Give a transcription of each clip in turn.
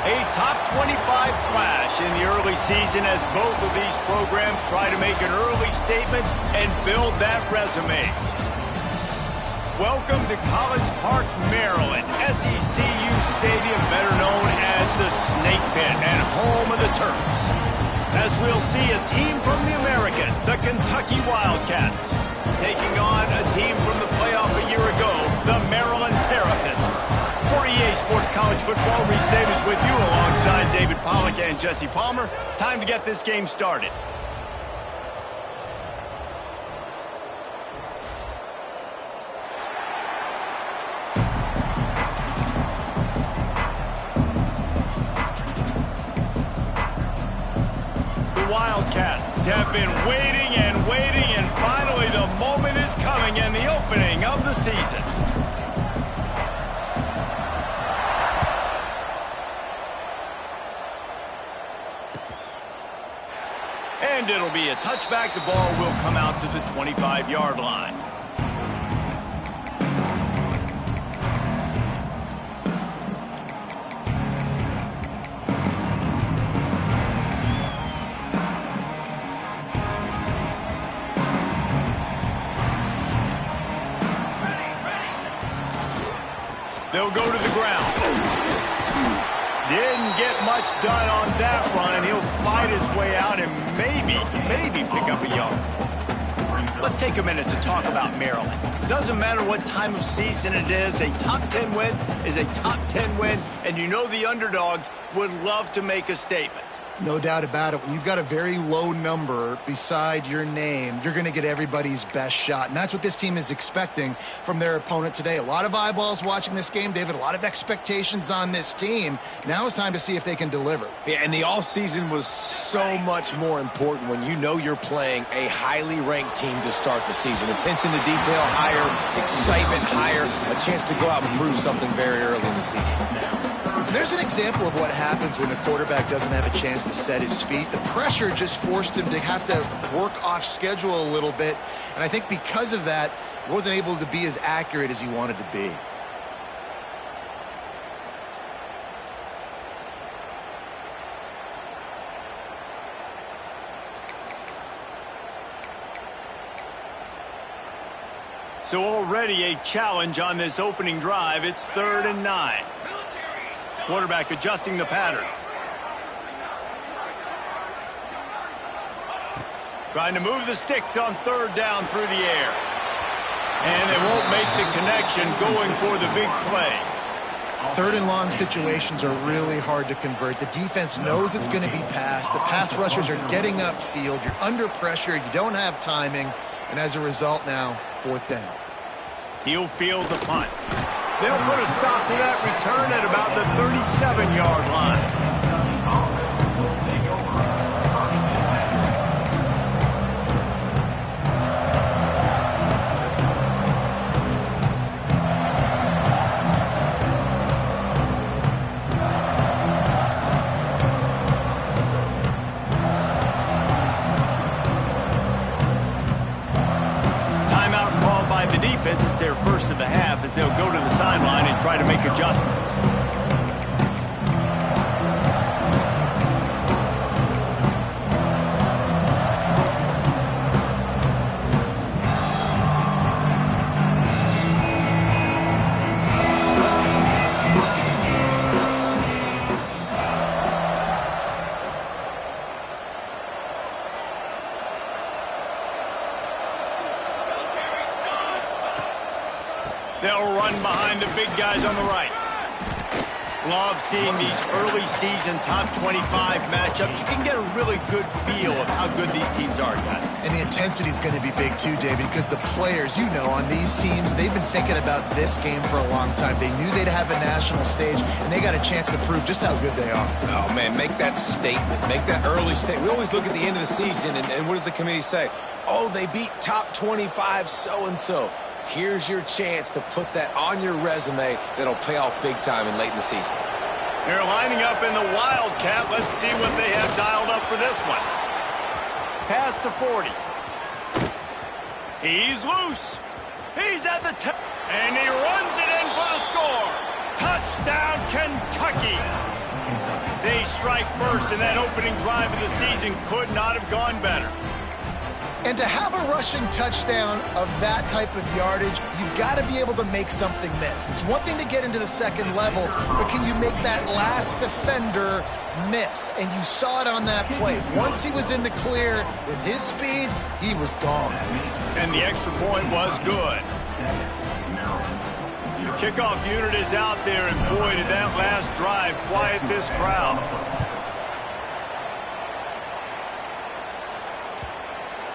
A top 25 clash in the early season as both of these programs try to make an early statement and build that resume. Welcome to College Park, Maryland, SECU Stadium, better known as the Snake Pit and home of the Terps. As we'll see a team from the American, the Kentucky Wildcats, taking on a team from the playoff a year ago, the Maryland Terrapins. For EA Sports College Football, Reese Davis with you alongside David Pollack and Jesse Palmer. Time to get this game started. Wildcats have been waiting and finally the moment is coming and the opening of the season. And it'll be a touchback. The ball will come out to the 25-yard line. They'll go to the ground. Didn't get much done on that run. He'll fight his way out and maybe pick up a yard. Let's take a minute to talk about Maryland. Doesn't matter what time of season it is, a top 10 win is a top 10 win, and you know the underdogs would love to make a statement. No doubt about it. When you've got a very low number beside your name, you're going to get everybody's best shot. And that's what this team is expecting from their opponent today. A lot of eyeballs watching this game, David. A lot of expectations on this team. Now it's time to see if they can deliver. Yeah, and the offseason was so much more important when you know you're playing a highly ranked team to start the season. Attention to detail higher, excitement higher, a chance to go out and prove something very early in the season. There's an example of what happens when the quarterback doesn't have a chance to set his feet. The pressure just forced him to have to work off schedule a little bit. And I think because of that, he wasn't able to be as accurate as he wanted to be. So already a challenge on this opening drive. It's 3rd and 9. Quarterback adjusting the pattern. Trying to move the sticks on 3rd down through the air. And they won't make the connection going for the big play. 3rd and long situations are really hard to convert. The defense knows it's going to be passed. The pass rushers are getting upfield. You're under pressure. You don't have timing. And as a result now, 4th down. He'll field the punt. They'll put a stop to that return at about the 37-yard line. The defense is their first of the half as they'll go to the sideline and try to make adjustments. They'll run behind the big guys on the right. Love seeing these early season top 25 matchups. You can get a really good feel of how good these teams are, guys. And the intensity is going to be big too, David, because the players, you know, on these teams, they've been thinking about this game for a long time. They knew they'd have a national stage, and they got a chance to prove just how good they are. Oh, man, make that statement. Make that early statement. We always look at the end of the season, and what does the committee say? Oh, they beat top 25 so-and-so. Here's your chance to put that on your resume that'll pay off big time and late in the season. They're lining up in the Wildcat. Let's see what they have dialed up for this one. Past the 40. He's loose. He's at the 10. And he runs it in for the score. Touchdown, Kentucky. They strike first, and that opening drive of the season could not have gone better. And to have a rushing touchdown of that type of yardage, you've got to be able to make something miss. It's one thing to get into the second level, but can you make that last defender miss? And you saw it on that play. Once he was in the clear with his speed, he was gone. And the extra point was good. The kickoff unit is out there, and boy, did that last drive quiet this crowd.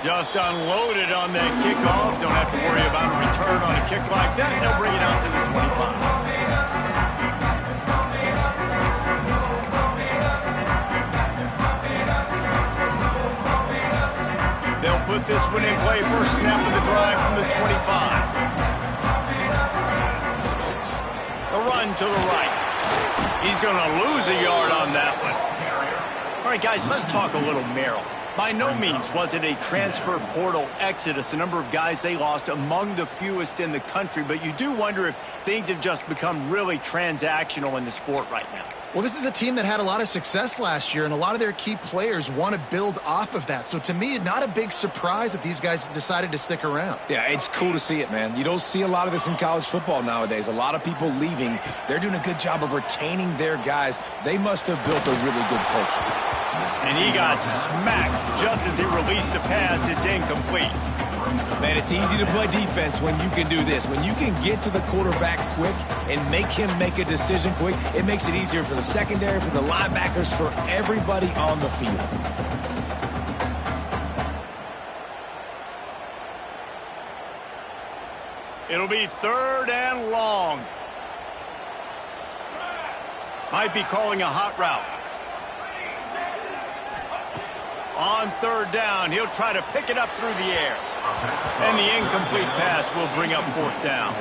Just unloaded on that kickoff. Don't have to worry about a return on a kick like that. They'll bring it out to the 25. They'll put this one in play first snap of the drive from the 25. The run to the right. He's going to lose a yard on that one. All right, guys, let's talk a little Merrill. By no means was it a transfer portal exodus, the number of guys they lost among the fewest in the country, but you do wonder if things have just become really transactional in the sport right now. Well, this is a team that had a lot of success last year, and a lot of their key players want to build off of that. So to me, not a big surprise that these guys decided to stick around. Yeah, it's cool to see it, man. You don't see a lot of this in college football nowadays. A lot of people leaving. They're doing a good job of retaining their guys. They must have built a really good culture. And he got smacked just as he released the pass. It's incomplete. Man, it's easy to play defense when you can do this. When you can get to the quarterback quick and make him make a decision quick, it makes it easier for the secondary, for the linebackers, for everybody on the field. It'll be 3rd and long. Might be calling a hot route. On 3rd down, he'll try to pick it up through the air. And the incomplete pass will bring up 4th down.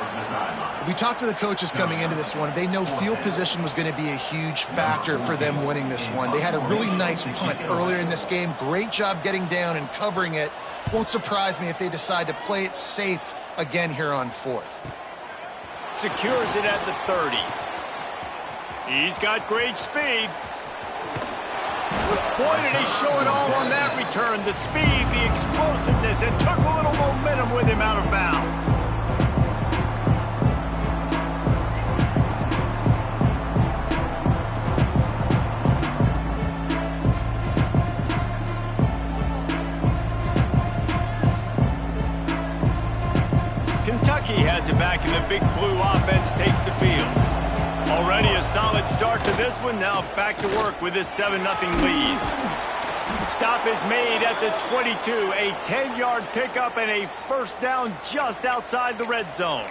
We talked to the coaches coming into this one. They know field position was going to be a huge factor for them winning this one. They had a really nice punt earlier in this game. Great job getting down and covering it. Won't surprise me if they decide to play it safe again here on 4th. Secures it at the 30. He's got great speed. Boy, did he show it all on that return. The speed, the explosiveness, and took a little momentum with him out of bounds. Kentucky has it back, and the Big Blue offense takes the field. Already a solid start to this one. Now back to work with this 7-0 lead. Stop is made at the 22. A 10-yard pickup and a 1st down just outside the red zone.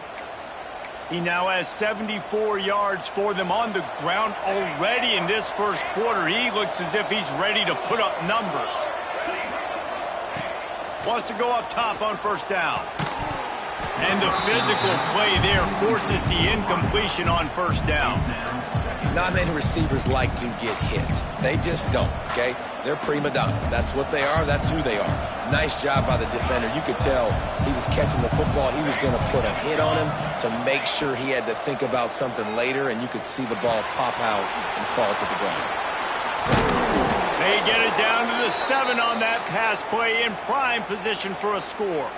He now has 74 yards for them on the ground already in this first quarter. He looks as if he's ready to put up numbers. Wants to go up top on 1st down. And the physical play there forces the incompletion on 1st down. Not many receivers like to get hit. They just don't, okay? They're prima donnas. That's what they are. That's who they are. Nice job by the defender. You could tell he was catching the football. He was going to put a hit on him to make sure he had to think about something later, and you could see the ball pop out and fall to the ground. They get it down to the 7 on that pass play in prime position for a score.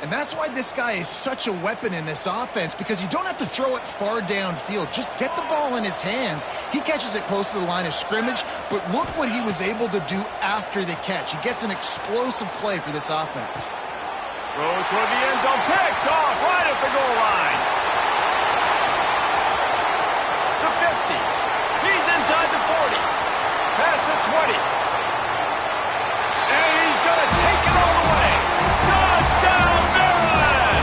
And that's why this guy is such a weapon in this offense, because you don't have to throw it far downfield. Just get the ball in his hands. He catches it close to the line of scrimmage, but look what he was able to do after the catch. He gets an explosive play for this offense. Throw toward the end zone, picked off right at the goal line. The 50. He's inside the 40. Past the 20. And he's going to take it all the way. Touchdown, Maryland!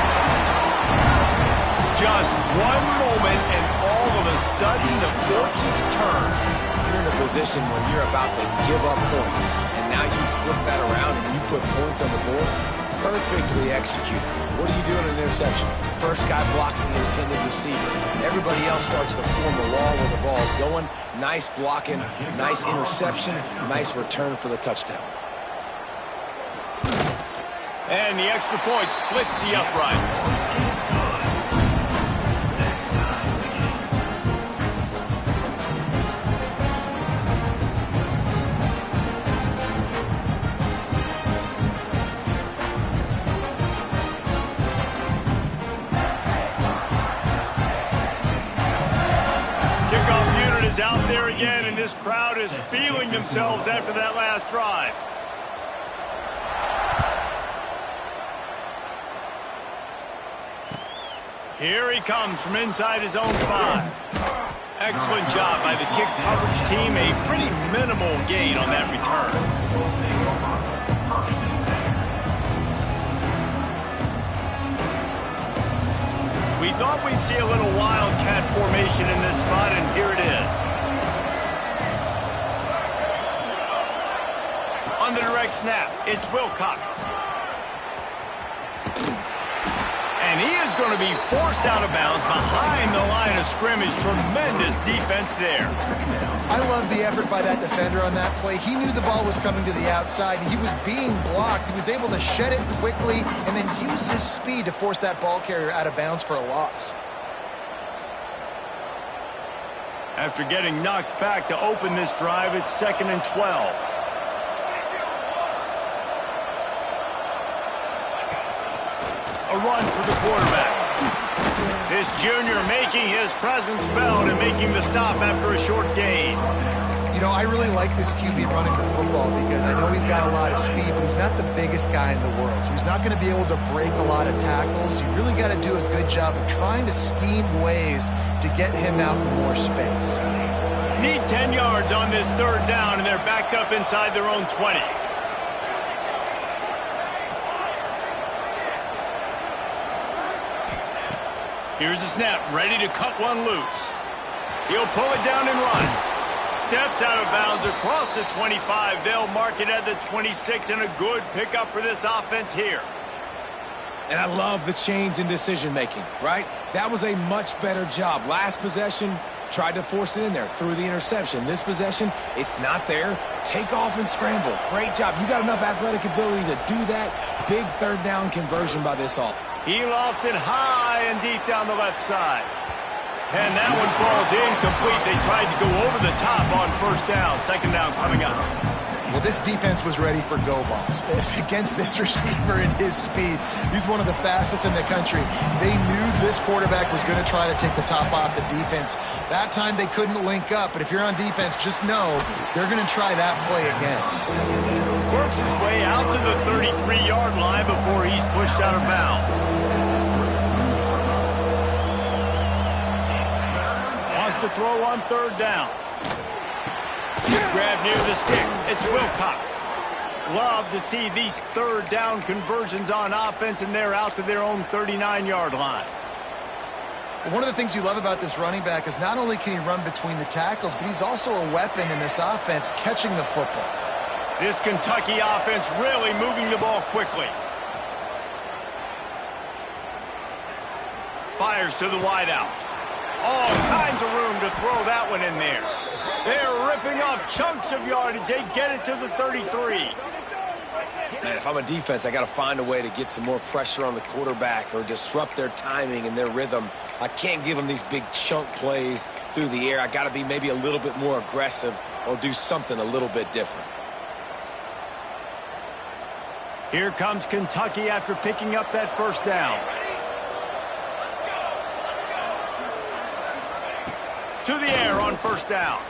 Just one moment, and all of a sudden, the fortunes turn. You're in a position where you're about to give up points, and now you flip that around and you put points on the board. Perfectly executed. What do you do in an interception? First guy blocks the intended receiver. Everybody else starts to form the wall where the ball's going. Nice blocking, nice interception, nice return for the touchdown. And the extra point splits the uprights. He's out there again, and this crowd is feeling themselves after that last drive. Here he comes from inside his own 5. Excellent job by the kick coverage team. A pretty minimal gain on that return. We thought we'd see a little wildcat formation in this spot, and here it is. On the direct snap, it's Wilcox. And he is going to be forced out of bounds behind the line of scrimmage. Tremendous defense there. I love the effort by that defender on that play. He knew the ball was coming to the outside, and he was being blocked. He was able to shed it quickly and then use his speed to force that ball carrier out of bounds for a loss. After getting knocked back to open this drive, it's 2nd and 12. A run for the quarterback. This junior making his presence felt and making the stop after a short gain. You know, I really like this QB running the football because I know he's got a lot of speed, but he's not the biggest guy in the world. So he's not going to be able to break a lot of tackles. You really got to do a good job of trying to scheme ways to get him out in more space. Need 10 yards on this 3rd down, and they're backed up inside their own 20. Here's the snap, ready to cut one loose. He'll pull it down and run. Steps out of bounds across the 25. They'll mark it at the 26, and a good pickup for this offense here. And I love the change in decision-making, right? That was a much better job. Last possession, tried to force it in there, threw the interception. This possession, it's not there. Take off and scramble. Great job. You got enough athletic ability to do that. Big 3rd down conversion by this offense. He lofts it high and deep down the left side. And that one falls incomplete. They tried to go over the top on 1st down. 2nd down coming up. Well, this defense was ready for go balls against this receiver and his speed. He's one of the fastest in the country. They knew this quarterback was going to try to take the top off the defense. That time they couldn't link up, but if you're on defense, just know they're going to try that play again. Works his way out to the 33-yard line before he's pushed out of bounds. Wants to throw on 3rd down. Grab near the sticks. It's Wilcox. Love to see these 3rd down conversions on offense, and they're out to their own 39-yard line. One of the things you love about this running back is not only can he run between the tackles, but he's also a weapon in this offense catching the football. This Kentucky offense really moving the ball quickly. Fires to the wideout. All kinds of room to throw that one in there. They're ripping off chunks of yardage. They get it to the 33. Man, if I'm a defense, I got to find a way to get some more pressure on the quarterback or disrupt their timing and their rhythm. I can't give them these big chunk plays through the air. I got to be maybe a little bit more aggressive or do something a little bit different. Here comes Kentucky after picking up that 1st down. To the air on 1st down.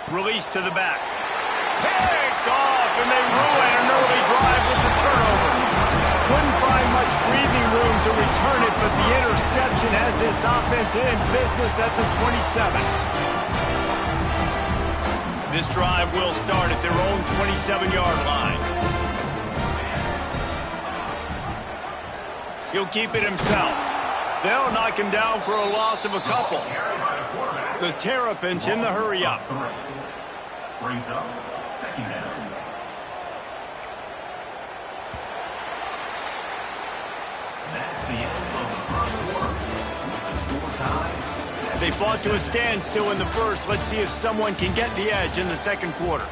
Release to the back. Picked off, and they ruin an early drive with the turnover. Couldn't find much breathing room to return it, but the interception has this offense in business at the 27. This drive will start at their own 27-yard line. He'll keep it himself. They'll knock him down for a loss of a couple. The Terrapins in the hurry-up. Brings up 2nd down. That's the end of the 1st quarter. The score tie. They fought to a standstill in the 1st. Let's see if someone can get the edge in the 2nd quarter.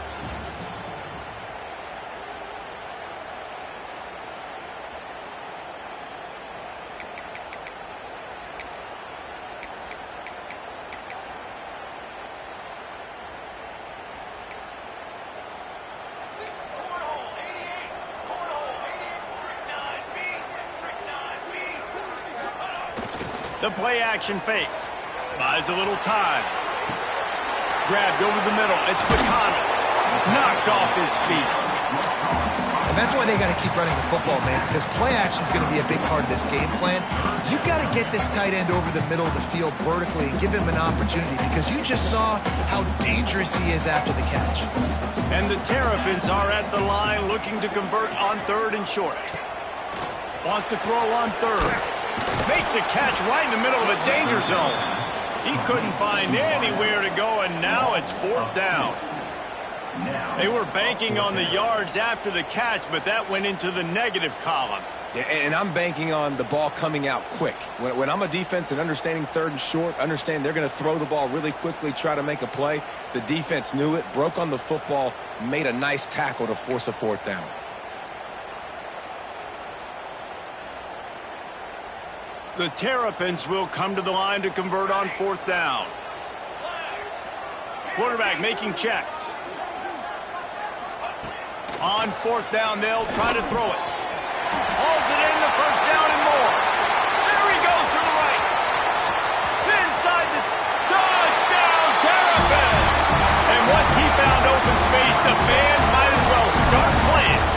The play-action fake. Buys a little time. Grabbed over the middle. It's McConnell. Knocked off his feet. And that's why they got to keep running the football, man, because play action is going to be a big part of this game plan. You've got to get this tight end over the middle of the field vertically and give him an opportunity, because you just saw how dangerous he is after the catch. And the Terrapins are at the line looking to convert on 3rd and short. Wants to throw on 3rd. Makes a catch right in the middle of a danger zone. He couldn't find anywhere to go, and now it's 4th down. They were banking on the yards after the catch, but that went into the negative column. Yeah, and I'm banking on the ball coming out quick. When I'm a defense and understanding 3rd and short, understand they're going to throw the ball really quickly, try to make a play. The defense knew it, broke on the football, made a nice tackle to force a 4th down. The Terrapins will come to the line to convert on 4th down. Quarterback making checks. On 4th down, they'll try to throw it. Hauls it in, the 1st down and more. There he goes to the right. Inside the touchdown, Terrapins. And once he found open space, the band might as well start playing.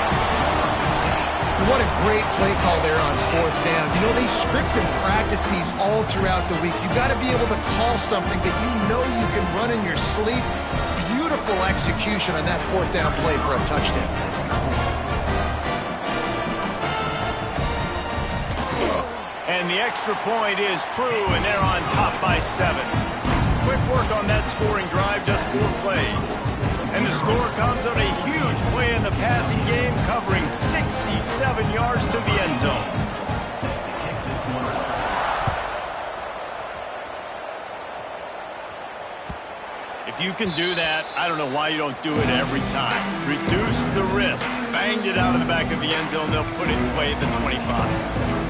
What a great play call there on 4th down. You know, they script and practice these all throughout the week. You've got to be able to call something that you know you can run in your sleep. Beautiful execution on that 4th down play for a touchdown. And the extra point is true, and they're on top by 7. Quick work on that scoring drive, just 4 plays. And the score comes on a huge play in the passing game, covering 67 yards to the end zone. If you can do that, I don't know why you don't do it every time. Reduce the risk. Banged it out of the back of the end zone. They'll put it in play at the 25.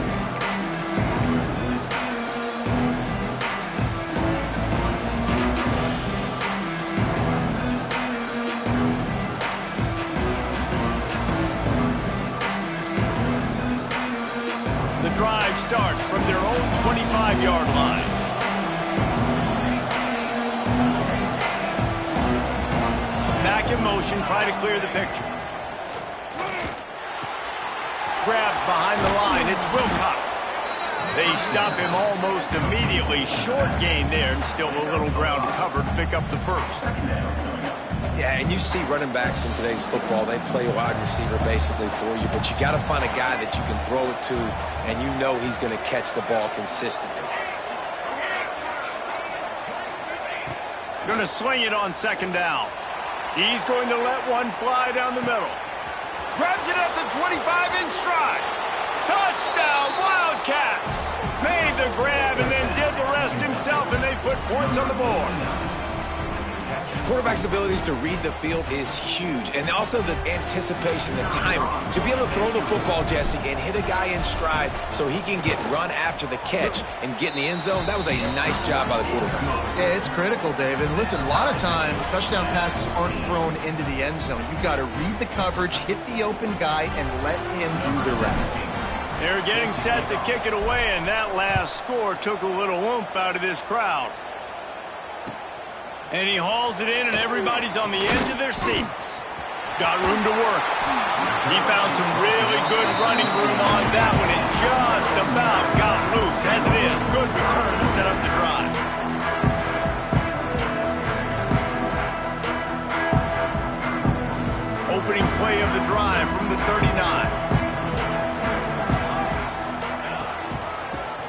The drive starts from their own 25-yard line. Back in motion, try to clear the picture. Grabbed behind the line, it's Wilcox. They stop him almost immediately. Short gain there, and still a little ground to cover to pick up the 1st. Yeah, and you see running backs in today's football, they play wide receiver basically for you, but you got to find a guy that you can throw it to, and you know he's going to catch the ball consistently. Going to swing it on 2nd down. He's going to let one fly down the middle. Grabs it at the 25 in stride. Touchdown, Wildcats! Made the grab and then did the rest himself, and they put points on the board. Quarterback's abilities to read the field is huge, and also the anticipation, the timing. To be able to throw the football, Jesse, and hit a guy in stride so he can get run after the catch and get in the end zone, that was a nice job by the quarterback. Yeah, it's critical, David. Listen, a lot of times touchdown passes aren't thrown into the end zone. You've got to read the coverage, hit the open guy, and let him do the rest. They're getting set to kick it away, and that last score took a little oomph out of this crowd. And he hauls it in, and everybody's on the edge of their seats. Got room to work. He found some really good running room on that one and just about got loose. As it is, good return to set up the drive. Opening play of the drive from the 39.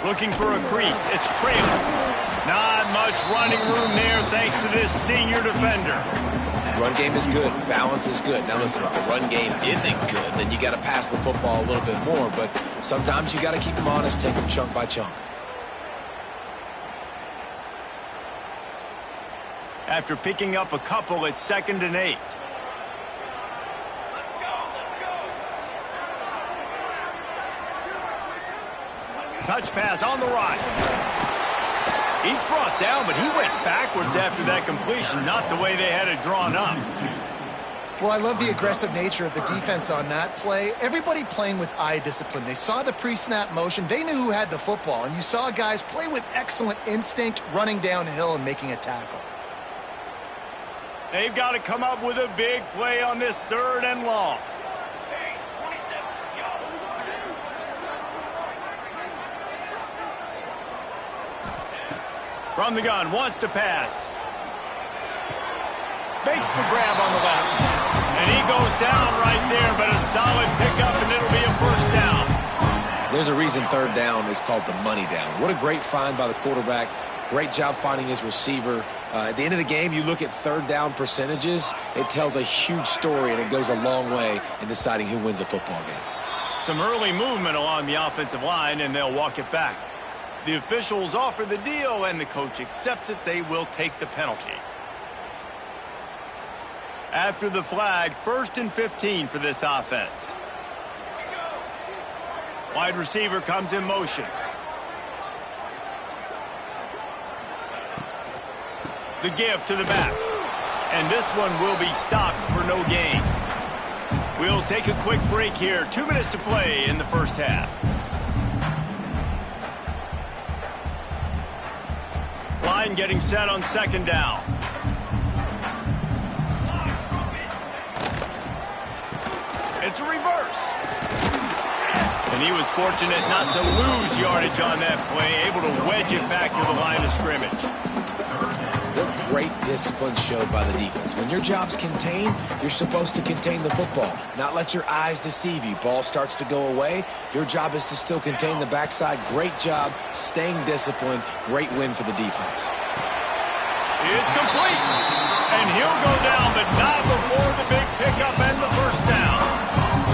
Looking for a crease. It's trailing. Not much running room there thanks to this senior defender. Run game is good. Balance is good. Now listen, if the run game isn't good, then you got to pass the football a little bit more. But sometimes you got to keep them honest, take them chunk by chunk. After picking up a couple, it's 2nd and 8. Touch pass on the right. He's brought down, but he went backwards after that completion, not the way they had it drawn up. Well, I love the aggressive nature of the defense on that play. Everybody playing with eye discipline. They saw the pre-snap motion. They knew who had the football, and you saw guys play with excellent instinct, running downhill and making a tackle. They've got to come up with a big play on this 3rd and long. From the gun, wants to pass. Makes the grab on the left. And he goes down right there, but a solid pickup, and it'll be a 1st down. There's a reason 3rd down is called the money down. What a great find by the quarterback. Great job finding his receiver. At the end of the game, you look at 3rd down percentages. It tells a huge story, and it goes a long way in deciding who wins a football game. Some early movement along the offensive line, and they'll walk it back. The officials offer the deal, and the coach accepts it. They will take the penalty. After the flag, 1st and 15 for this offense. Wide receiver comes in motion. The give to the back. And this one will be stopped for no gain. We'll take a quick break here. 2 minutes to play in the 1st half. Line getting set on 2nd down. It's a reverse. And he was fortunate not to lose yardage on that play, able to wedge it back to the line of scrimmage. What great discipline showed by the defense. When your job's contained, you're supposed to contain the football, not let your eyes deceive you. Ball starts to go away. Your job is to still contain the backside. Great job staying disciplined. Great win for the defense. It's complete. And he'll go down, but not before the big pickup and the 1st down.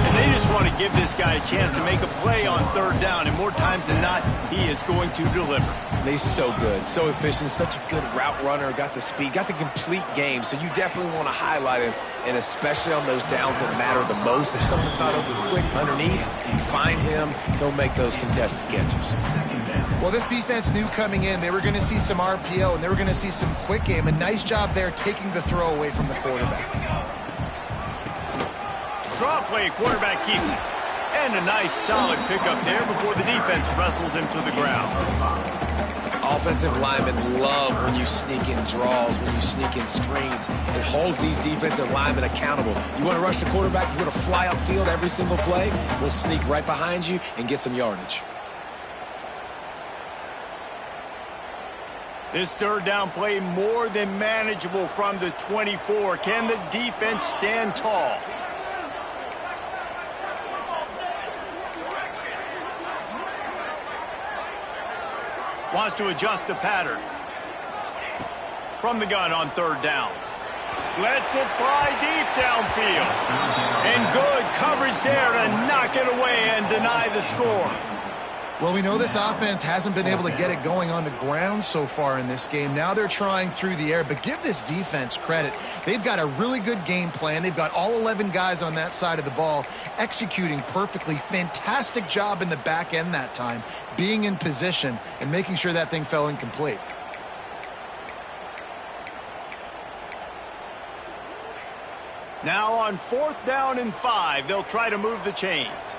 And they just want to give this guy a chance to make a play on 3rd down, and more times than not, he is going to deliver. He's so good, so efficient, such a good route runner, got the speed, got the complete game, so you definitely want to highlight him, and especially on those downs that matter the most. If something's not open quick underneath, you find him, he'll make those contested catches. Well, this defense knew coming in they were going to see some RPO, and they were going to see some quick game. A nice job there taking the throw away from the quarterback. Draw play, quarterback keeps it. And a nice solid pickup there before the defense wrestles him to the ground. Offensive linemen love when you sneak in draws, when you sneak in screens. It holds these defensive linemen accountable. You want to rush the quarterback, you want to fly upfield every single play, we'll sneak right behind you and get some yardage. This 3rd down play more than manageable from the 24. Can the defense stand tall? Wants to adjust the pattern. From the gun on 3rd down. Lets it fly deep downfield. And good coverage there to knock it away and deny the score. Well, we know this offense hasn't been able to get it going on the ground so far in this game. Now they're trying through the air, but give this defense credit. They've got a really good game plan. They've got all 11 guys on that side of the ball executing perfectly. Fantastic job in the back end that time, being in position and making sure that thing fell incomplete. Now on 4th down and 5, they'll try to move the chains.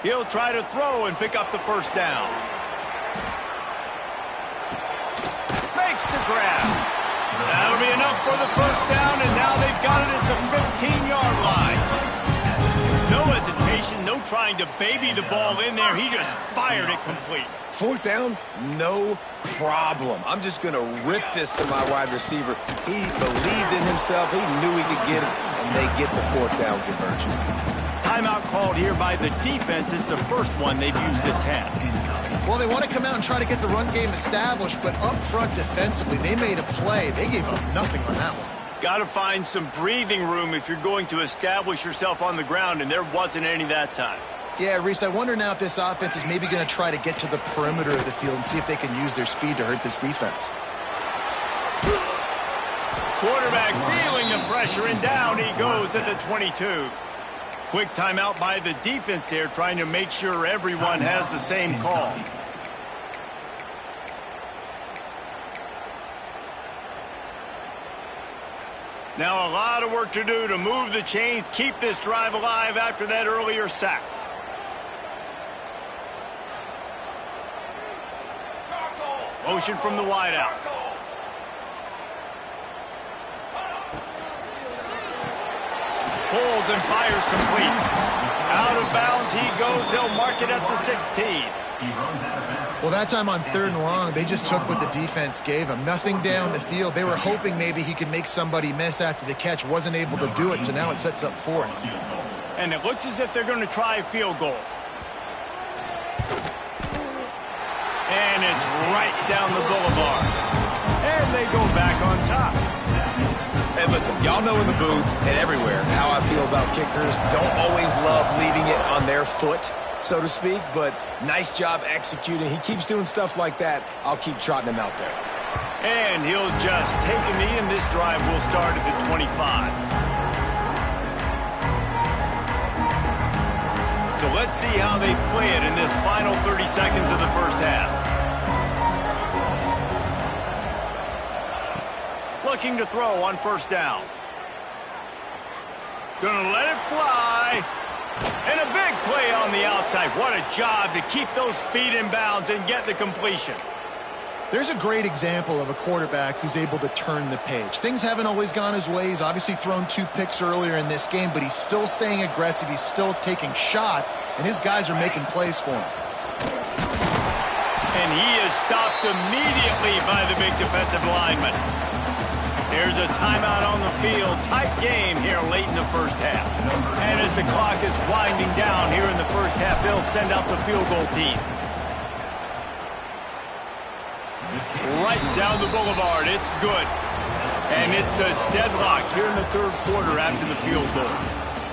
He'll try to throw and pick up the 1st down. Makes the grab. That'll be enough for the 1st down, and now they've got it at the 15-yard line. No hesitation, no trying to baby the ball in there. He just fired it complete. 4th down, no problem. I'm just going to rip this to my wide receiver. He believed in himself. He knew he could get it, and they get the 4th down conversion. Timeout called here by the defense. It's the first one they've used this half. Well, they want to come out and try to get the run game established, but up front defensively, they made a play. They gave up nothing on that one. Got to find some breathing room if you're going to establish yourself on the ground, and there wasn't any that time. Yeah, Reese, I wonder now if this offense is maybe going to try to get to the perimeter of the field and see if they can use their speed to hurt this defense. Quarterback feeling the pressure, and down he goes at the 22. Quick timeout by the defense there, trying to make sure everyone has the same call. Now a lot of work to do to move the chains, keep this drive alive after that earlier sack. Motion from the wideout. Pulls and fires complete. Out of bounds he goes. They'll mark it at the 16. Well, that time on 3rd and long, they just took what the defense gave him. Nothing down the field. They were hoping maybe he could make somebody miss after the catch. Wasn't able to do it, so now it sets up 4th. And it looks as if they're going to try a field goal. And it's right down the boulevard. And they go back on top. Hey, listen, y'all know in the booth and everywhere how I feel about kickers. Don't always love leaving it on their foot, so to speak, but nice job executing. He keeps doing stuff like that. I'll keep trotting him out there. And he'll just take a knee, and this drive will start at the 25. So let's see how they play it in this final 30 seconds of the first half. Looking to throw on 1st down. Gonna let it fly. And a big play on the outside. What a job to keep those feet in bounds and get the completion. There's a great example of a quarterback who's able to turn the page. Things haven't always gone his way. He's obviously thrown 2 picks earlier in this game, but he's still staying aggressive. He's still taking shots, and his guys are making plays for him. And he is stopped immediately by the big defensive lineman. There's a timeout on the field. Tight game here late in the first half. And as the clock is winding down here in the first half, they'll send out the field goal team. Right down the boulevard. It's good. And it's a deadlock here in the 3rd quarter after the field goal.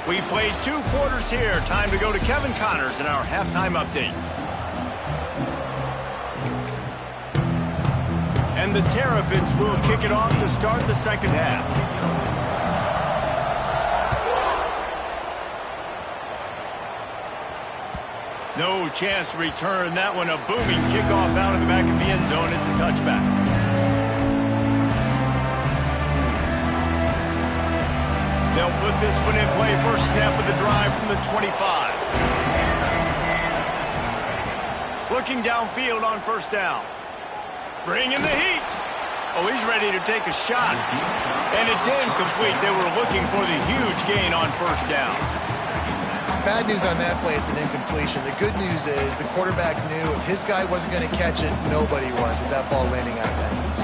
We played 2 quarters here. Time to go to Kevin Connors in our halftime update. And the Terrapins will kick it off to start the second half. No chance to return that one. A booming kickoff out of the back of the end zone. It's a touchback. They'll put this one in play. First snap of the drive from the 25. Looking downfield on 1st down. Bringing the heat. Oh, he's ready to take a shot. And it's incomplete. They were looking for the huge gain on 1st down. Bad news on that play, it's an incompletion. The good news is the quarterback knew if his guy wasn't going to catch it, nobody was with that ball landing out of bounds.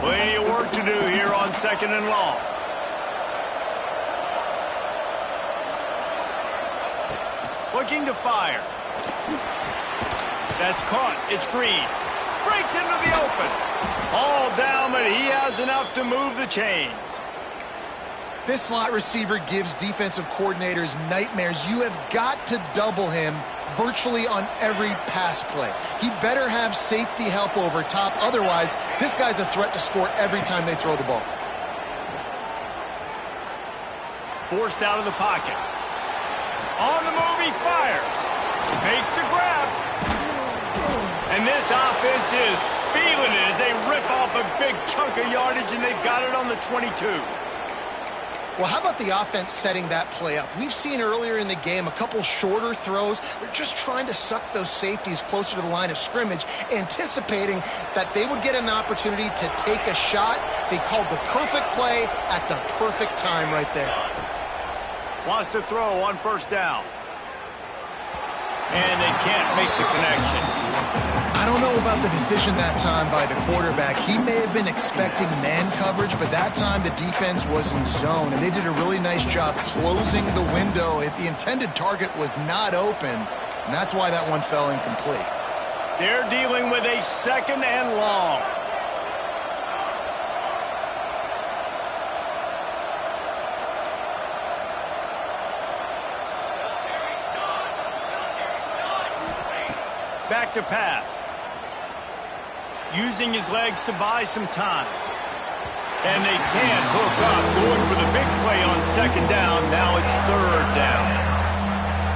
Plenty of work to do here on 2nd and long. Looking to fire. That's caught. It's Green. Breaks into the open. All down, but he has enough to move the chains. This slot receiver gives defensive coordinators nightmares. You have got to double him virtually on every pass play. He better have safety help over top. Otherwise, this guy's a threat to score every time they throw the ball. Forced out of the pocket. On the move, he fires. Makes the grab. And this offense is feeling it as they rip off a big chunk of yardage, and they've got it on the 22. Well, how about the offense setting that play up? We've seen earlier in the game a couple shorter throws. They're just trying to suck those safeties closer to the line of scrimmage, anticipating that they would get an opportunity to take a shot. They called the perfect play at the perfect time right there. Wants to throw on 1st down. And they can't make the connection. I don't know about the decision that time by the quarterback. He may have been expecting man coverage, but that time the defense was in zone, and they did a really nice job closing the window. The intended target was not open, and that's why that one fell incomplete. They're dealing with a 2nd and long. Back to pass. Using his legs to buy some time. And they can't hook up. Going for the big play on 2nd down. Now it's 3rd down.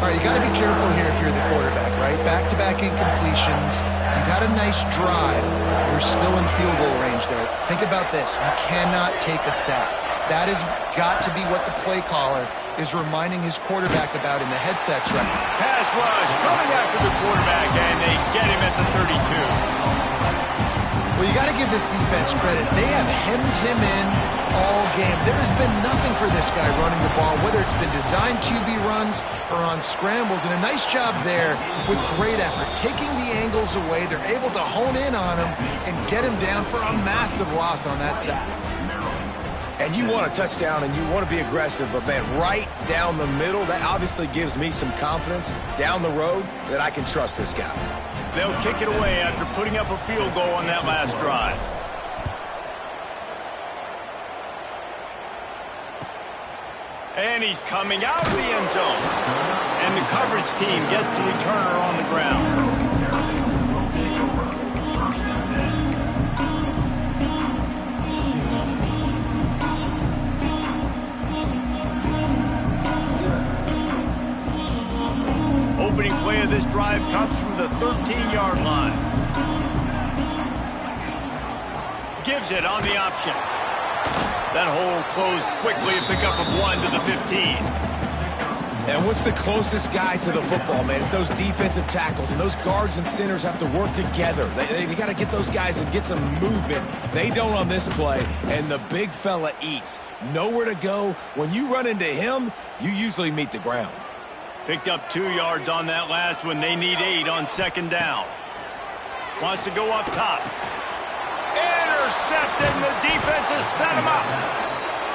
All right, you got to be careful here if you're the quarterback, right? Back-to-back incompletions. You've had a nice drive. You're still in field goal range there. Think about this. You cannot take a sack. That has got to be what the play caller is reminding his quarterback about in the headsets right now. Pass rush coming after the quarterback, and they get him at the 32. Well, you got to give this defense credit. They have hemmed him in all game. There has been nothing for this guy running the ball, whether it's been designed QB runs or on scrambles, and a nice job there with great effort. Taking the angles away, they're able to hone in on him and get him down for a massive loss on that sack. And you want a touchdown and you want to be aggressive, but man, right down the middle, that obviously gives me some confidence down the road that I can trust this guy. They'll kick it away after putting up a field goal on that last drive. And he's coming out of the end zone. And the coverage team gets the returner on the ground. Opening play of this drive comes from the 13-yard line. Gives it on the option. That hole closed quickly, a pickup of 1 to the 15. And what's the closest guy to the football, man? It's those defensive tackles, and those guards and centers have to work together. They got to get those guys and get some movement. They don't on this play, and the big fella eats. Nowhere to go. When you run into him, you usually meet the ground. Picked up 2 yards on that last one. They need 8 on second down. Wants to go up top. Intercepted, and the defense has set him up.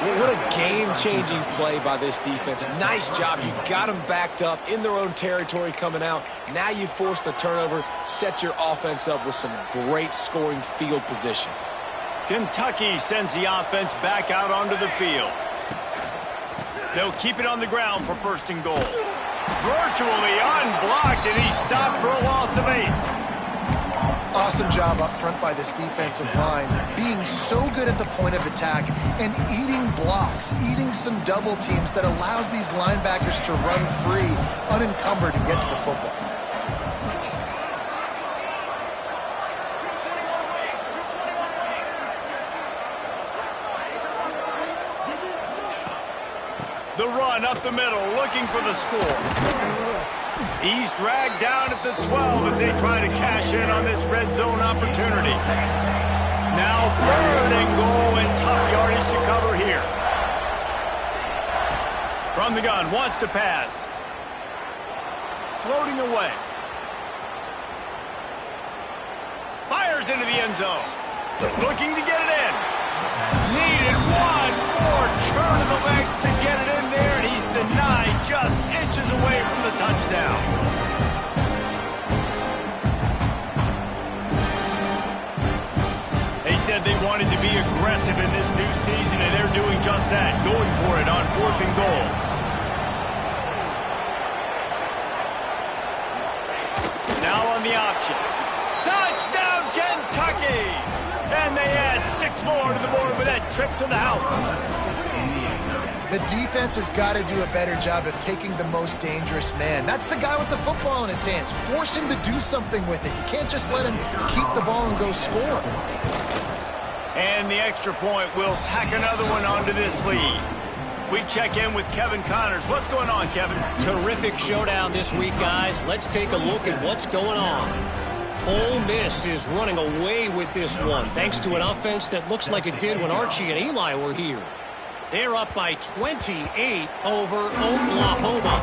Well, what a game-changing play by this defense. Nice job. You got them backed up in their own territory coming out. Now you force the turnover, set your offense up with some great scoring field position. Kentucky sends the offense back out onto the field. They'll keep it on the ground for first and goal. Virtually unblocked, and he stopped for a loss of 8. Awesome job up front by this defensive line, being so good at the point of attack and eating blocks, eating some double teams that allows these linebackers to run free, unencumbered, and get to the football. The run up the middle, looking for the score. He's dragged down at the 12 as they try to cash in on this red zone opportunity. Now 3rd and goal, and tough yardage to cover here. From the gun, wants to pass. Floating away. Fires into the end zone. Looking to get it in. Needed one more turn of the legs to get it in there, and he's denied just inches away from the touchdown. They said they wanted to be aggressive in this new season, and they're doing just that, going for it on 4th and goal. Now on the option. Touchdown, Kentucky! And they add 6 more to the board with that trip to the house. The defense has got to do a better job of taking the most dangerous man. That's the guy with the football in his hands. Force him to do something with it. You can't just let him keep the ball and go score. And the extra point will tack another one onto this lead. We check in with Kevin Connors. What's going on, Kevin? Terrific showdown this week, guys. Let's take a look at what's going on. Ole Miss is running away with this one, thanks to an offense that looks like it did when Archie and Eli were here. They're up by 28 over Oklahoma.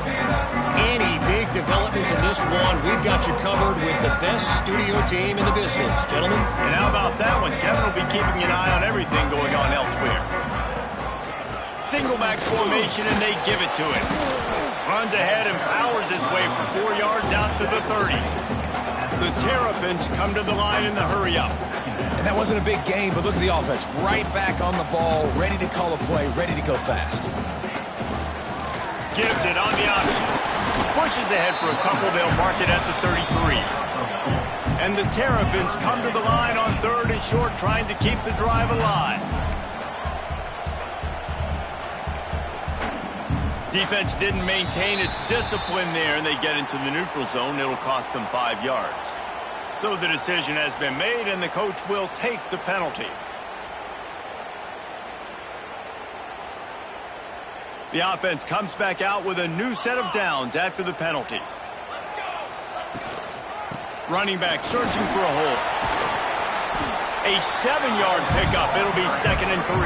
Any big developments in this one, we've got you covered with the best studio team in the business, gentlemen. And how about that one? Kevin will be keeping an eye on everything going on elsewhere. Single back formation, and they give it to him. Runs ahead and powers his way for 4 yards out to the 30. The Terrapins come to the line in the hurry-up. And that wasn't a big game, but look at the offense. Right back on the ball, ready to call a play, ready to go fast. Gives it on the option. Pushes ahead for a couple. They'll mark it at the 33. And the Terrapins come to the line on 3rd and short, trying to keep the drive alive. Defense didn't maintain its discipline there, and they get into the neutral zone. It'll cost them 5 yards. So the decision has been made, and the coach will take the penalty. The offense comes back out with a new set of downs after the penalty. Running back searching for a hole. A 7-yard pickup. It'll be 2nd and 3.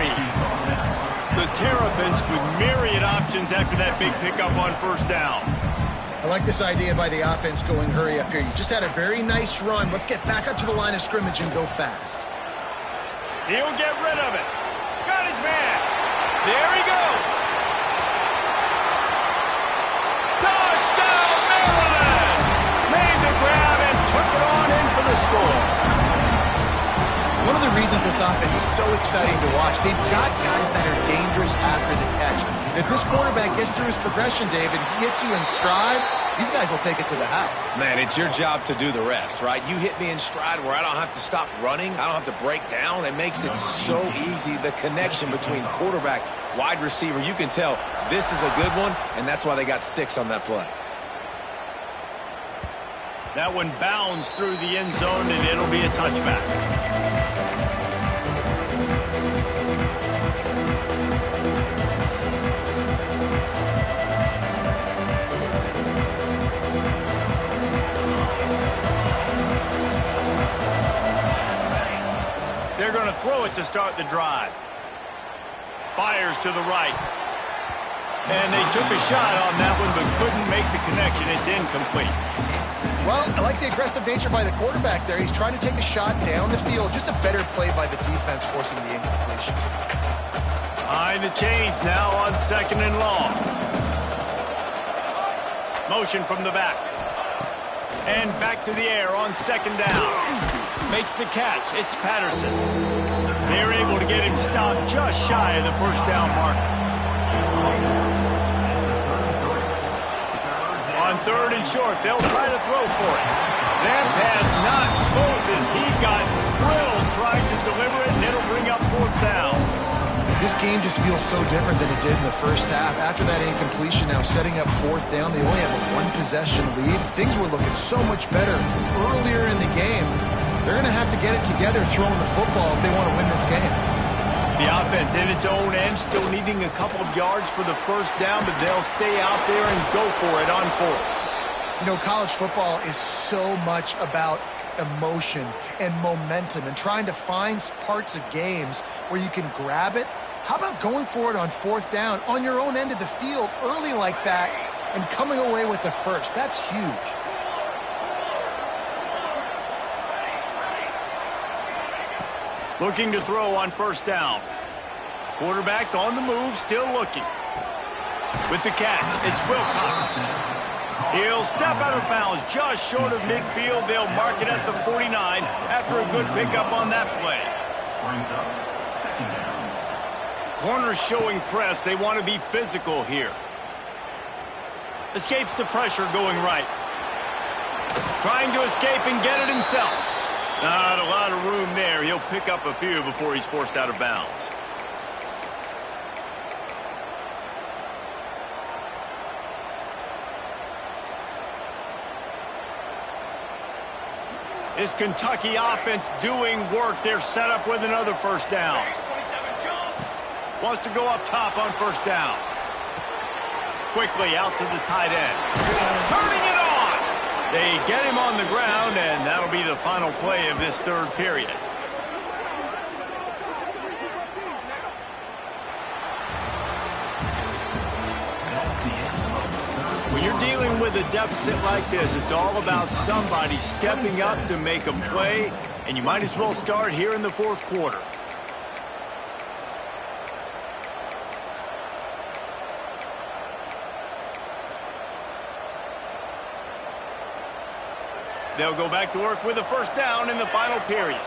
The Terrapins with myriad options after that big pickup on 1st down. I like this idea by the offense going hurry up here. You just had a very nice run. Let's get back up to the line of scrimmage and go fast. He'll get rid of it. Got his man. There he goes. Touchdown, Maryland! Made the grab and took it on in for the score. One of the reasons this offense is so exciting to watch, they've got guys that are dangerous after the catch. And if this quarterback gets through his progression, David, he hits you in stride, these guys will take it to the house. Man, it's your job to do the rest, right? You hit me in stride where I don't have to stop running. I don't have to break down. It makes it so easy, the connection between quarterback, wide receiver. You can tell this is a good one, and that's why they got 6 on that play. That one bounds through the end zone, and it'll be a touchback. They're going to throw it to start the drive. Fires to the right. And they took a shot on that one, but couldn't make the connection. It's incomplete. Well, I like the aggressive nature by the quarterback there. He's trying to take a shot down the field. Just a better play by the defense forcing the incompletion. Behind the chains now on 2nd and long. Motion from the back. And back to the air on 2nd down. Makes the catch. It's Patterson. They're able to get him stopped just shy of the 1st down mark. On 3rd and short, they'll try to throw for it. That pass not close as he got drilled trying to deliver it, and it'll bring up 4th down. This game just feels so different than it did in the first half. After that incompletion, now setting up 4th down, they only have a 1-possession lead. Things were looking so much better earlier in the game. They're going to have to get it together throwing the football if they want to win this game. The offense in its own end still needing a couple of yards for the 1st down, but they'll stay out there and go for it on 4th. You know, college football is so much about emotion and momentum and trying to find parts of games where you can grab it. How about going for it on 4th down on your own end of the field early like that and coming away with the 1st? That's huge. Looking to throw on 1st down. Quarterback on the move, still looking. With the catch, it's Wilcox. He'll step out of bounds just short of midfield. They'll mark it at the 49 after a good pickup on that play. Corners showing press. They want to be physical here. Escapes the pressure going right. Trying to escape and get it himself. Not a lot of room there. He'll pick up a few before he's forced out of bounds. This Kentucky offense doing work. They're set up with another 1st down. Wants to go up top on 1st down. Quickly out to the tight end. Turning it on! They get him on the ground, and that'll be the final play of this 3rd period. When you're dealing with a deficit like this, it's all about somebody stepping up to make a play, and you might as well start here in the 4th quarter. They'll go back to work with a 1st down in the final period.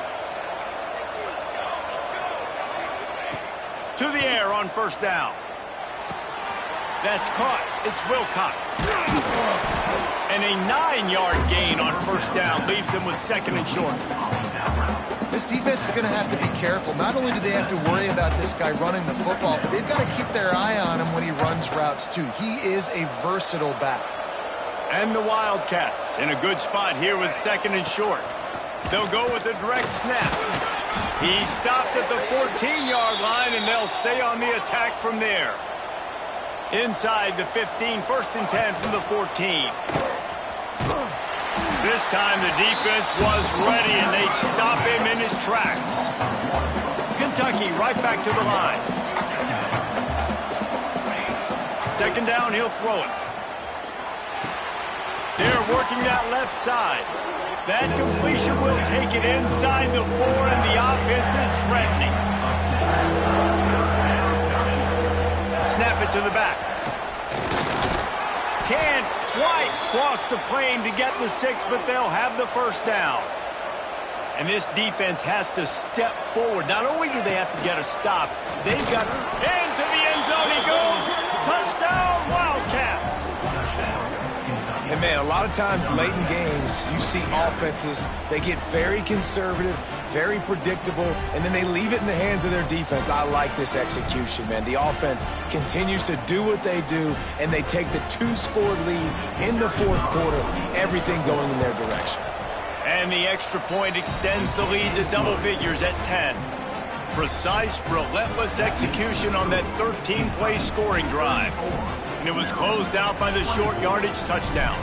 To the air on 1st down. That's caught. It's Wilcox. And a 9-yard gain on 1st down leaves them with 2nd and short. This defense is going to have to be careful. Not only do they have to worry about this guy running the football, but they've got to keep their eye on him when he runs routes too. He is a versatile back. And the Wildcats in a good spot here with 2nd and short. They'll go with a direct snap. He stopped at the 14-yard line, and they'll stay on the attack from there. Inside the 15, 1st and 10 from the 14. This time the defense was ready, and they stop him in his tracks. Kentucky right back to the line. 2nd down, he'll throw it. They're working that left side. That completion will take it inside the 4, and the offense is threatening. Snap it to the back. Can't quite cross the plane to get the 6, but they'll have the 1st down. And this defense has to step forward. Not only do they have to get a stop, they've got into the end zone he goes. Touchdown, Wildcats. And, man, a lot of times late in games, you see offenses, they get very conservative, very predictable, and then they leave it in the hands of their defense. I like this execution, man. The offense continues to do what they do, and they take the 2-score lead in the 4th quarter, everything going in their direction. And the extra point extends the lead to double figures at 10. Precise, relentless execution on that 13-play scoring drive. And it was closed out by the short yardage touchdown.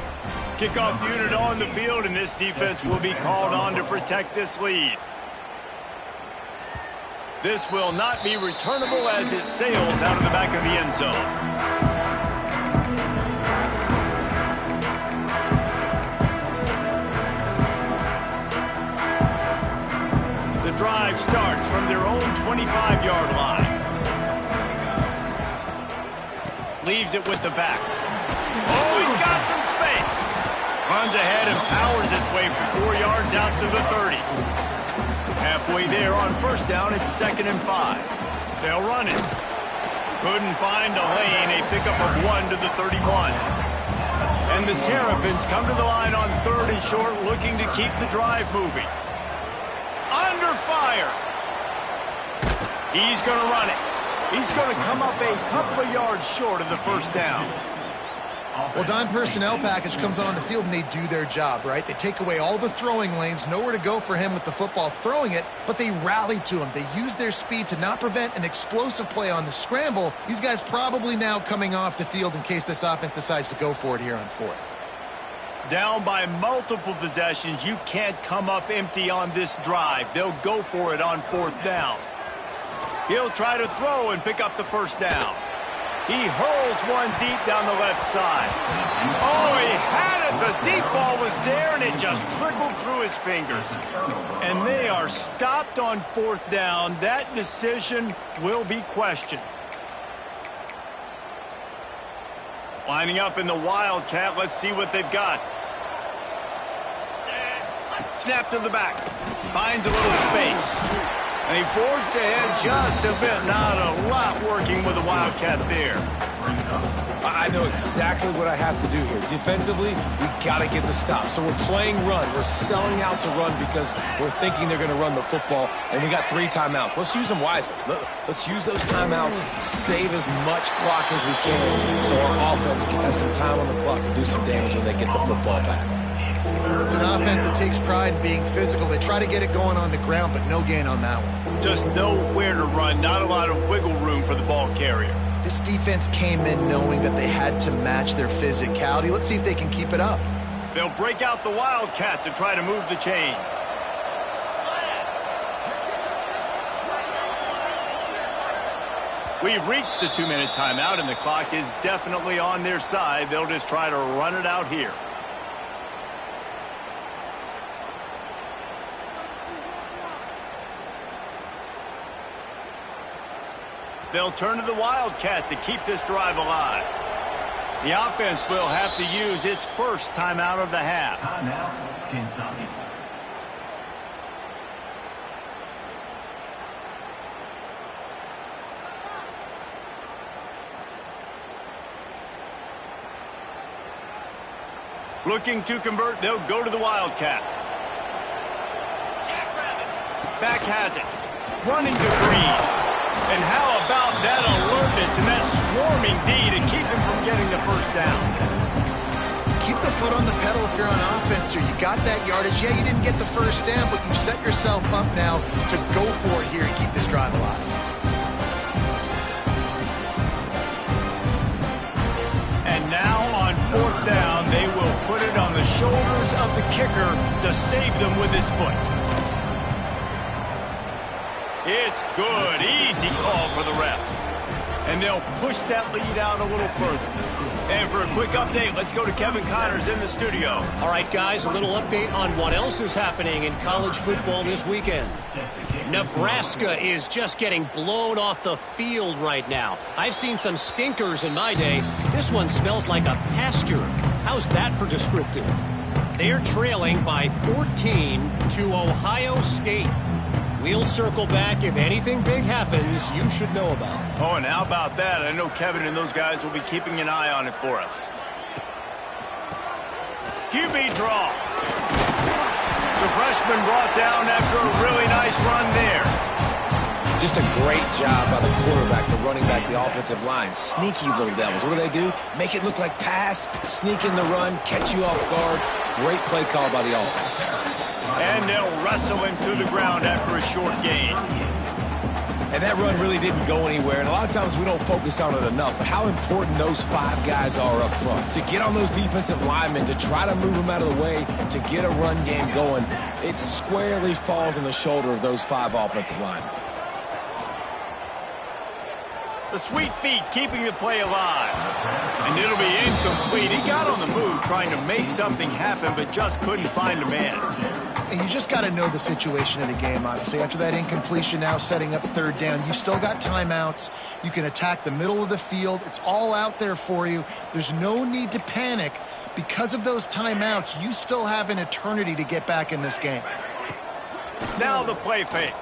Kickoff unit on the field, and this defense will be called on to protect this lead. This will not be returnable as it sails out of the back of the end zone. The drive starts from their own 25-yard line. Leaves it with the back. Oh, he's got some space. Runs ahead and powers his way for 4 yards out to the 30. Halfway there on 1st down, it's 2nd and 5. They'll run it. Couldn't find a lane, a pickup of 1 to the 31. And the Terrapins come to the line on 3rd and short, looking to keep the drive moving. Under fire. He's going to run it. He's going to come up a couple of yards short of the 1st down. Well, dime personnel package comes on the field, and they do their job, right? They take away all the throwing lanes, nowhere to go for him with the football throwing it, but they rally to him. They use their speed to not prevent an explosive play on the scramble. These guys probably now coming off the field in case this offense decides to go for it here on 4th. Down by multiple possessions, you can't come up empty on this drive. They'll go for it on 4th down. He'll try to throw and pick up the 1st down. He hurls one deep down the left side. Oh, he had it. The deep ball was there, and it just trickled through his fingers. And they are stopped on 4th down. That decision will be questioned. Lining up in the Wildcat. Let's see what they've got. Snap to the back. Finds a little space. And he forged ahead just a bit. Not a lot working with the Wildcat there. I know exactly what I have to do here. Defensively, we got to get the stop. So we're playing run. We're selling out to run because we're thinking they're going to run the football. And we got 3 timeouts. Let's use them wisely. Let's use those timeouts, save as much clock as we can so our offense has some time on the clock to do some damage when they get the football back. It's an offense that takes pride in being physical. They try to get it going on the ground, but no gain on that one. Just nowhere to run. Not a lot of wiggle room for the ball carrier. This defense came in knowing that they had to match their physicality. Let's see if they can keep it up. They'll break out the Wildcat to try to move the chains. We've reached the 2-minute timeout, and the clock is definitely on their side. They'll just try to run it out here. They'll turn to the Wildcat to keep this drive alive. The offense will have to use its first timeout of the half. Timeout, Kentucky. Looking to convert, they'll go to the Wildcat. Back has it. Running to Green. And how about that alertness and that swarming D to keep him from getting the 1st down? Keep the foot on the pedal if you're on offense here. You got that yardage. Yeah, you didn't get the 1st down, but you set yourself up now to go for it here and keep this drive alive. 4th down, they will put it on the shoulders of the kicker to save them with his foot. It's good. Easy call for the refs. And they'll push that lead out a little further. And for a quick update, let's go to Kevin Connors in the studio. All right, guys, a little update on what else is happening in college football this weekend. Nebraska is just getting blown off the field right now. I've seen some stinkers in my day. This one smells like a pasture. How's that for descriptive? They're trailing by 14 to Ohio State. We'll circle back if anything big happens you should know about. Oh, and how about that? I know Kevin and those guys will be keeping an eye on it for us. QB draw. The freshman brought down after a really nice run there. Just a great job by the quarterback, the running back, the offensive line. Sneaky little devils. What do? Make it look like pass, sneak in the run, catch you off guard. Great play call by the offense. And they'll wrestle him to the ground after a short gain. And that run really didn't go anywhere. And a lot of times we don't focus on it enough. But how important those 5 guys are up front. To get on those defensive linemen, to try to move them out of the way, to get a run game going, it squarely falls on the shoulder of those 5 offensive linemen. The sweet feet keeping the play alive. And it'll be incomplete. He got on the move trying to make something happen, but just couldn't find a man. And you just got to know the situation of the game, obviously. After that incompletion, now setting up 3rd down, you still got timeouts. You can attack the middle of the field. It's all out there for you. There's no need to panic. Because of those timeouts, you still have an eternity to get back in this game. Now the play fake.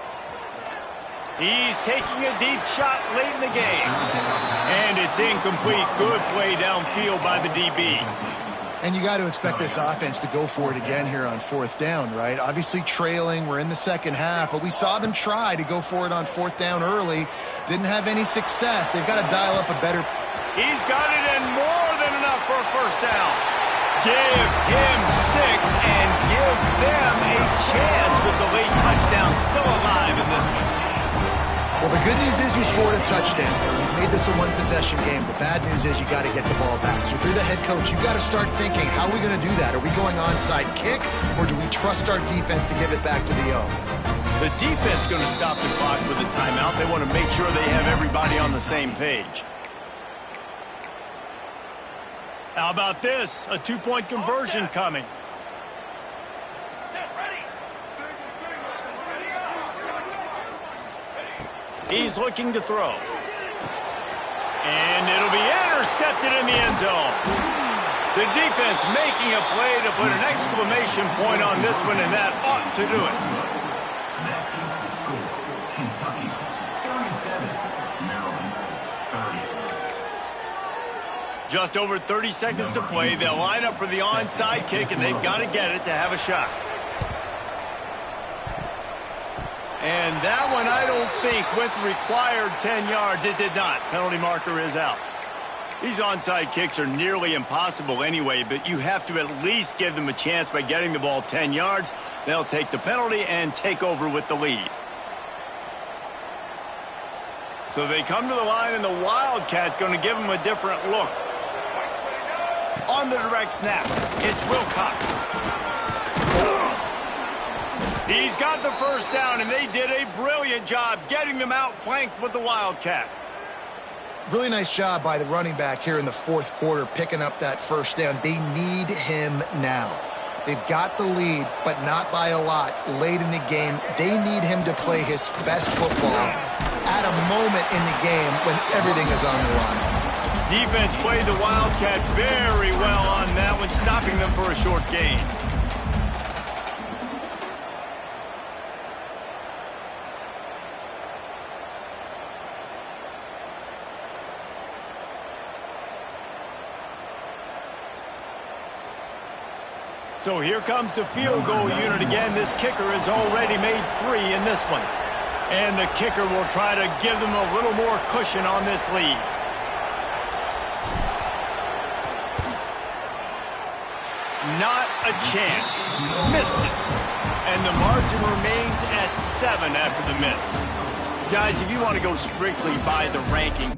He's taking a deep shot late in the game. And it's incomplete. Good play downfield by the DB. And you got to expect this offense to go for it again here on 4th down, right? Obviously trailing. We're in the second half, but we saw them try to go for it on 4th down early. Didn't have any success. They've got to dial up a better... He's got it in more than enough for a 1st down. Give him 6 and give them a chance with the late touchdown still alive in this one. Well, the good news is you scored a touchdown. You've made this a one-possession game. The bad news is you got to get the ball back. So if you're the head coach, you've got to start thinking, how are we going to do that? Are we going onside kick, or do we trust our defense to give it back to the O? The defense going to stop the clock with a timeout. They want to make sure they have everybody on the same page. How about this? A 2-point conversion coming. He's looking to throw. And it'll be intercepted in the end zone. The defense making a play to put an exclamation point on this one, and that ought to do it. Kentucky 37, Maryland 30. Just over 30 seconds to play. They'll line up for the onside kick, and they've got to get it to have a shot. And that one, I don't think, went the required 10 yards. It did not. Penalty marker is out. These onside kicks are nearly impossible anyway, but you have to at least give them a chance by getting the ball 10 yards. They'll take the penalty and take over with the lead. So they come to the line, and the Wildcat going to give them a different look. On the direct snap, it's Wilcox. He's got the 1st down, and they did a brilliant job getting them outflanked with the Wildcat. Really nice job by the running back here in the 4th quarter, picking up that 1st down. They need him now. They've got the lead, but not by a lot. Late in the game, they need him to play his best football at a moment in the game when everything is on the line. Defense played the Wildcat very well on that one, stopping them for a short gain. So here comes the field goal unit again. This kicker has already made 3 in this one. And the kicker will try to give them a little more cushion on this lead. Not a chance. Missed it. And the margin remains at 7 after the miss. Guys, if you want to go strictly by the ranking,